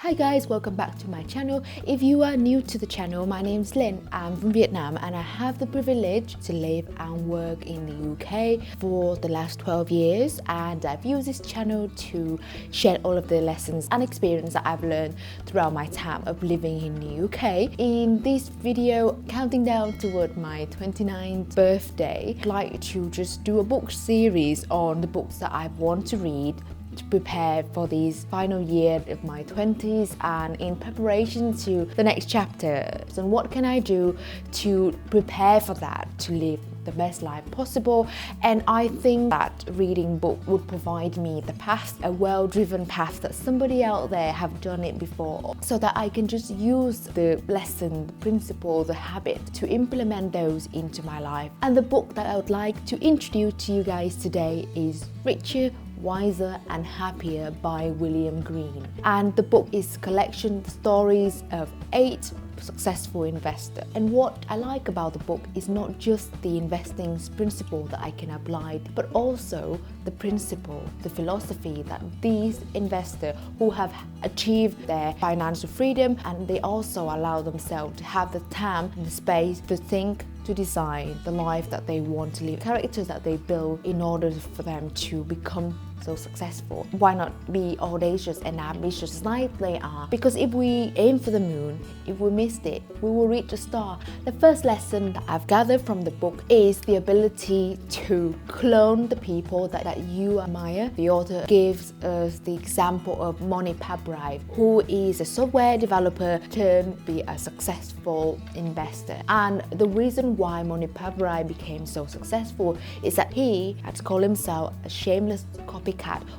Hi guys, welcome back to my channel. If you are new to the channel, my name's Lynn. I'm from Vietnam and I have the privilege to live and work in the UK for the last 12 years, and I've used this channel to share all of the lessons and experience that I've learned throughout my time of living in the UK. In this video, counting down toward my 29th birthday, I'd like to just do a book series on the books that I want to read to prepare for this final year of my 20s and in preparation to the next chapter. So what can I do to prepare for that, to live the best life possible? And I think that reading book would provide me the path, a well-driven path that somebody out there have done it before, so that I can just use the lesson, the principle, the habit to implement those into my life. And the book that I would like to introduce to you guys today is Richer, Wiser and Happier by William Green. And the book is a collection of stories of 8 successful investors. And what I like about the book is not just the investing principle that I can apply, but also the principle, the philosophy that these investors who have achieved their financial freedom, and they also allow themselves to have the time and the space to think, to design the life that they want to live, characters that they build in order for them to become so successful. Why not be audacious and ambitious like they are? Because if we aim for the moon, if we missed it, we will reach the star. The first lesson that I've gathered from the book is the ability to clone the people that you admire. The author gives us the example of Moni Pabrai, who is a software developer turned be a successful investor. And the reason why Moni Pabrai became so successful is that he had to call himself a shameless copycat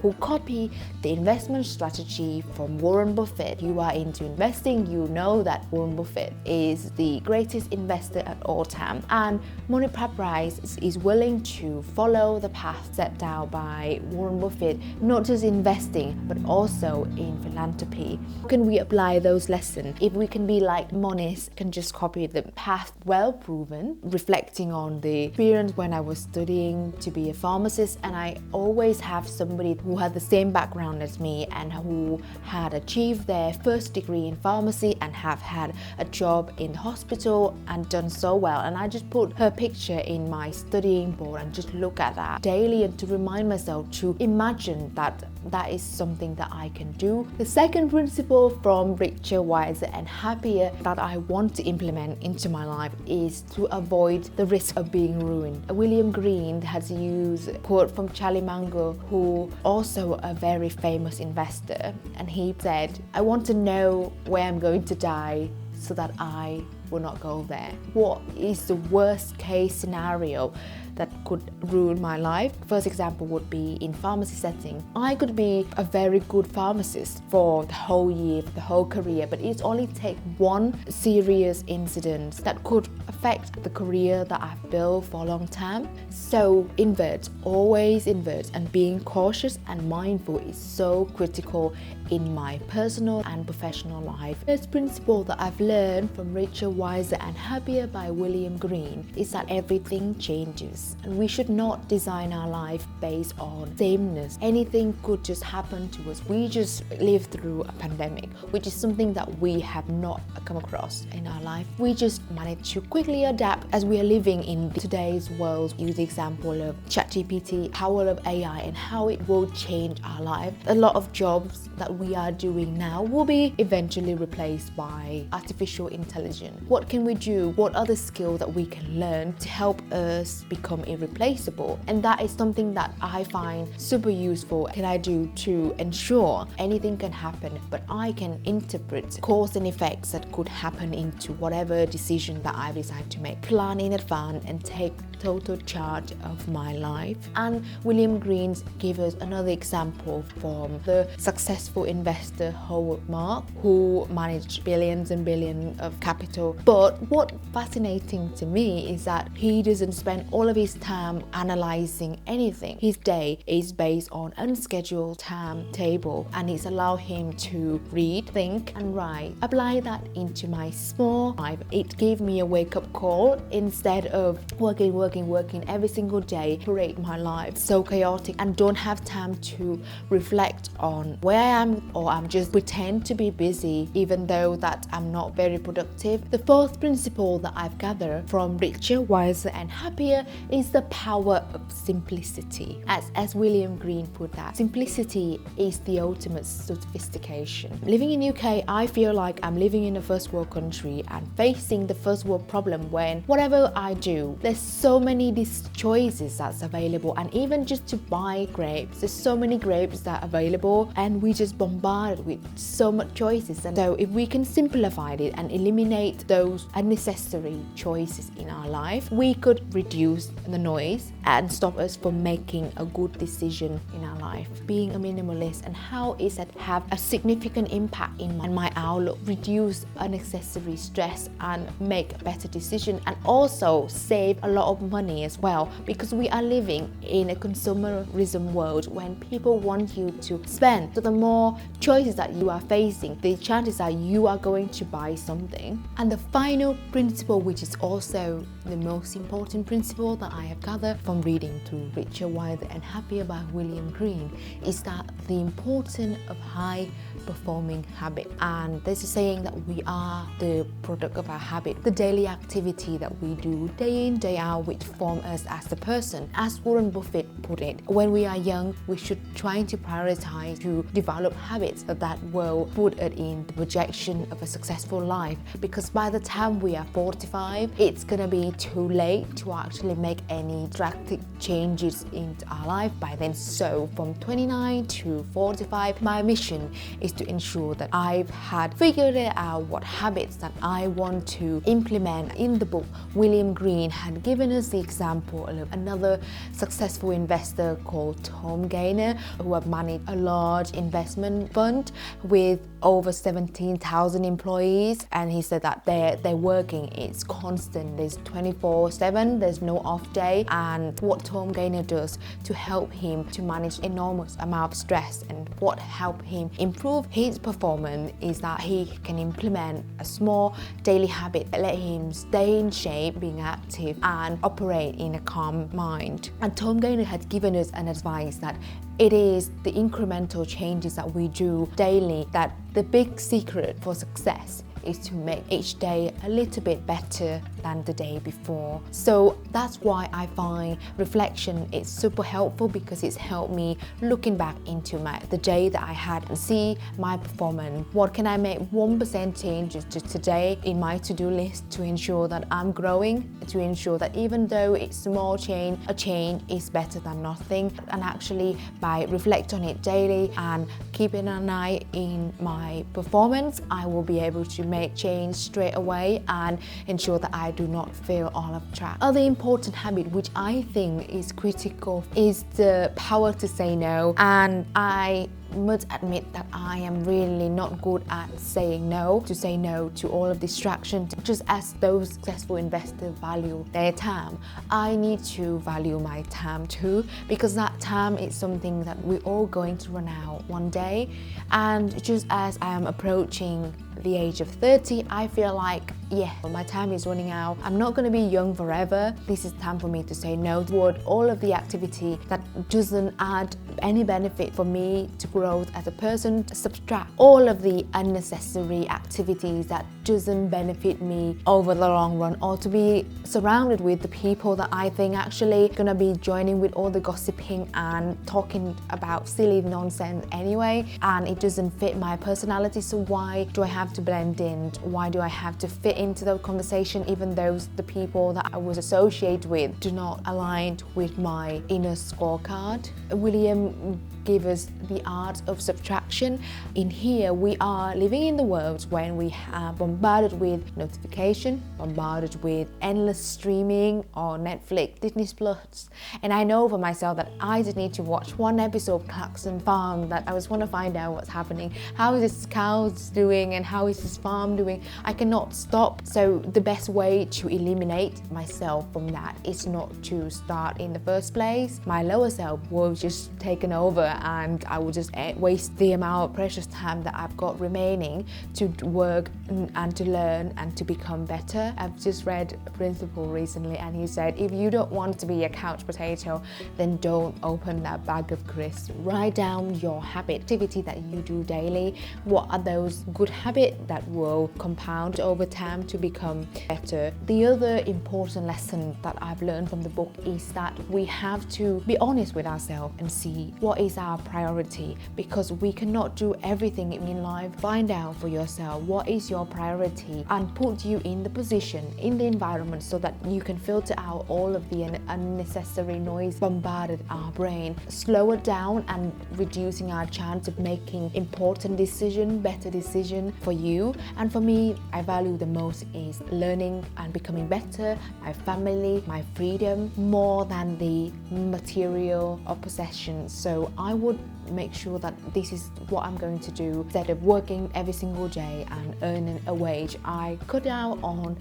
who copied the investment strategy from Warren Buffett. You are into investing, you know that Warren Buffett is the greatest investor at all time, and Moni Pabrai is willing to follow the path set down by Warren Buffett, not just investing but also in philanthropy. How can we apply those lessons? If we can be like Moni's, can just copy the path well proven, reflecting on the experience when I was studying to be a pharmacist, and I always have somebody who had the same background as me and who had achieved their first degree in pharmacy and have had a job in the hospital and done so well. And I just put her picture in my studying board and just look at that daily, and to remind myself to imagine that that is something that I can do. The second principle from Richer, Wiser and Happier that I want to implement into my life is to avoid the risk of being ruined. William Green has used a quote from Charlie Munger, who also a very famous investor, and he said, "I want to know where I'm going to die so that I will not go there." What is the worst case scenario that could ruin my life? First example would be in pharmacy setting. I could be a very good pharmacist for the whole year, for the whole career, but it only takes one serious incident that could affect the career that I've built for a long time. So invert, always invert, and being cautious and mindful is so critical in my personal and professional life. This principle that I've learned from Richer, Wiser and Happier by William Green is that everything changes, and we should not design our life based on sameness. Anything could just happen to us. We just lived through a pandemic, which is something that we have not come across in our life. We just managed to quickly adapt as we are living in today's world. Use the example of ChatGPT, power of AI, and how it will change our life. A lot of jobs that we are doing now will be eventually replaced by artificial intelligence. What can we do? What are the skills that we can learn to help us become irreplaceable? And that is something that I find super useful. What can I do to ensure anything can happen, but I can interpret cause and effects that could happen into whatever decision that I decide to make, plan in advance and take total charge of my life. And William Green gave us another example from the successful investor Howard Marks, who managed billions and billions of capital. But what fascinating to me is that he doesn't spend all of his time analyzing anything. His day is based on unscheduled timetable, and it's allowed him to read, think and write. Apply that into my small life. It gave me a wake-up call. Instead of working working every single day, operate my life so chaotic and don't have time to reflect on where I am, or I'm just pretend to be busy even though that I'm not very productive. The fourth principle that I've gathered from Richer, Wiser and Happier is the power of simplicity. As William Green put that, simplicity is the ultimate sophistication. Living in UK, I feel like I'm living in a first world country and facing the first world problem when whatever I do, there's so many these choices that's available, and even just to buy grapes, there's so many grapes that are available and we just bombarded with so much choices. And so if we can simplify it and eliminate those unnecessary choices in our life, we could reduce the noise and stop us from making a good decision in our life. Being a minimalist and how is that have a significant impact in my outlook, reduce unnecessary stress and make a better decision, and also save a lot of money as well, because we are living in a consumerism world when people want you to spend. So the more choices that you are facing, the chances are you are going to buy something. And the final principle, which is also the most important principle that I have gathered from reading through Richer, Wiser and Happier by William Green, is that the importance of high performing habit. And there's a saying that we are the product of our habit, the daily activity that we do day in, day out, which form us as a person. As Warren Buffett put it, when we are young, we should try to prioritize to develop habits that will put it in the projection of a successful life, because by the time we are 45, it's gonna be too late to actually make any drastic changes in our life by then. So from 29 to 45, my mission is to ensure that I've had figured out what habits that I want to implement. In the book, William Green had given us the example of another successful investor called Tom Gaynor, who have managed a large investment fund with over 17,000 employees, and he said that their working is constant. There's 24/7, there's no off day. And what Tom Gaynor does to help him to manage enormous amount of stress and what helped him improve his performance is that he can implement a small daily habit that let him stay in shape, being active and operate in a calm mind. And Tom Gaynor had given us an advice that it is the incremental changes that we do daily that the big secret for success is to make each day a little bit better than the day before. So that's why I find reflection is super helpful, because it's helped me looking back into the day that I had and see my performance. What can I make 1% changes to today in my to-do list to ensure that I'm growing, to ensure that even though it's small change, a change is better than nothing. And actually by reflect on it daily and keeping an eye in my performance, I will be able to make change straight away and ensure that I do not feel all off track. Other important habit which I think is critical is the power to say no. And I must admit that I am really not good at saying no, to say no to all of distractions. Just as those successful investors value their time, I need to value my time too, because that time is something that we're all going to run out one day. And just as I am approaching the age of 30, I feel like, yeah, my time is running out. I'm not going to be young forever. This is time for me to say no toward all of the activity that doesn't add any benefit for me to growth as a person. Subtract all of the unnecessary activities that doesn't benefit me over the long run, or to be surrounded with the people that I think actually gonna be joining with all the gossiping and talking about silly nonsense anyway, and it doesn't fit my personality. So why do I have to blend in? Why do I have to fit into the conversation even though the people that I was associated with do not align with my inner scorecard? William gave us the art of subtraction. In here, we are living in the world when we are bombarded with notification, bombarded with endless streaming or Netflix, Disney Plus. And I know for myself that I just need to watch one episode of Clarkson Farm, that I just want to find out what's happening. How is this cow doing and how is this farm doing? I cannot stop. So the best way to eliminate myself from that is not to start in the first place. My lower self will just taken over and I will just waste the amount of precious time that I've got remaining to work and to learn and to become better. I've just read a principle recently, and he said, if you don't want to be a couch potato, then don't open that bag of crisps. Write down your habit, activity that you do daily. What are those good habits that will compound over time to become better? The other important lesson that I've learned from the book is that we have to be honest with ourselves and see what is our priority, because we cannot do everything in life. Find out for yourself what is your priority and put you in the position, in the environment, so that you can filter out all of the unnecessary noise bombarded our brain, slow it down and reducing our chance of making important decision, better decision for you. And for me, I value the most is learning and becoming better, my family, my freedom, more than the material or possessions. So I would make sure that this is what I'm going to do. Instead of working every single day and earning a wage, I cut out on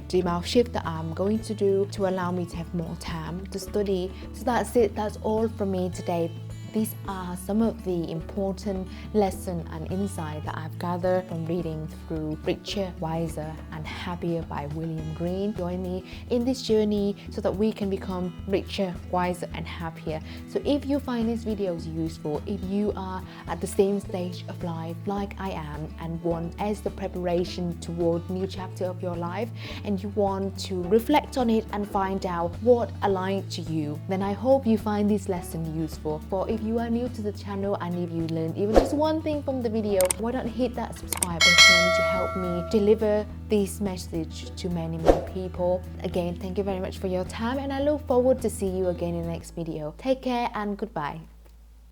the amount of shift that I'm going to do to allow me to have more time to study. So that's it. That's all from me today. These are some of the important lessons and insight that I've gathered from reading through Richer, Wiser and Happier by William Green. Join me in this journey so that we can become richer, wiser and happier. So if you find these videos useful, if you are at the same stage of life like I am and want as the preparation toward new chapter of your life, and you want to reflect on it and find out what aligns to you, then I hope you find this lesson useful. For if you are new to the channel and if you learned even just one thing from the video, why don't hit that subscribe button to help me deliver this message to many more people. Again, thank you very much for your time, and I look forward to see you again in the next video. Take care and goodbye.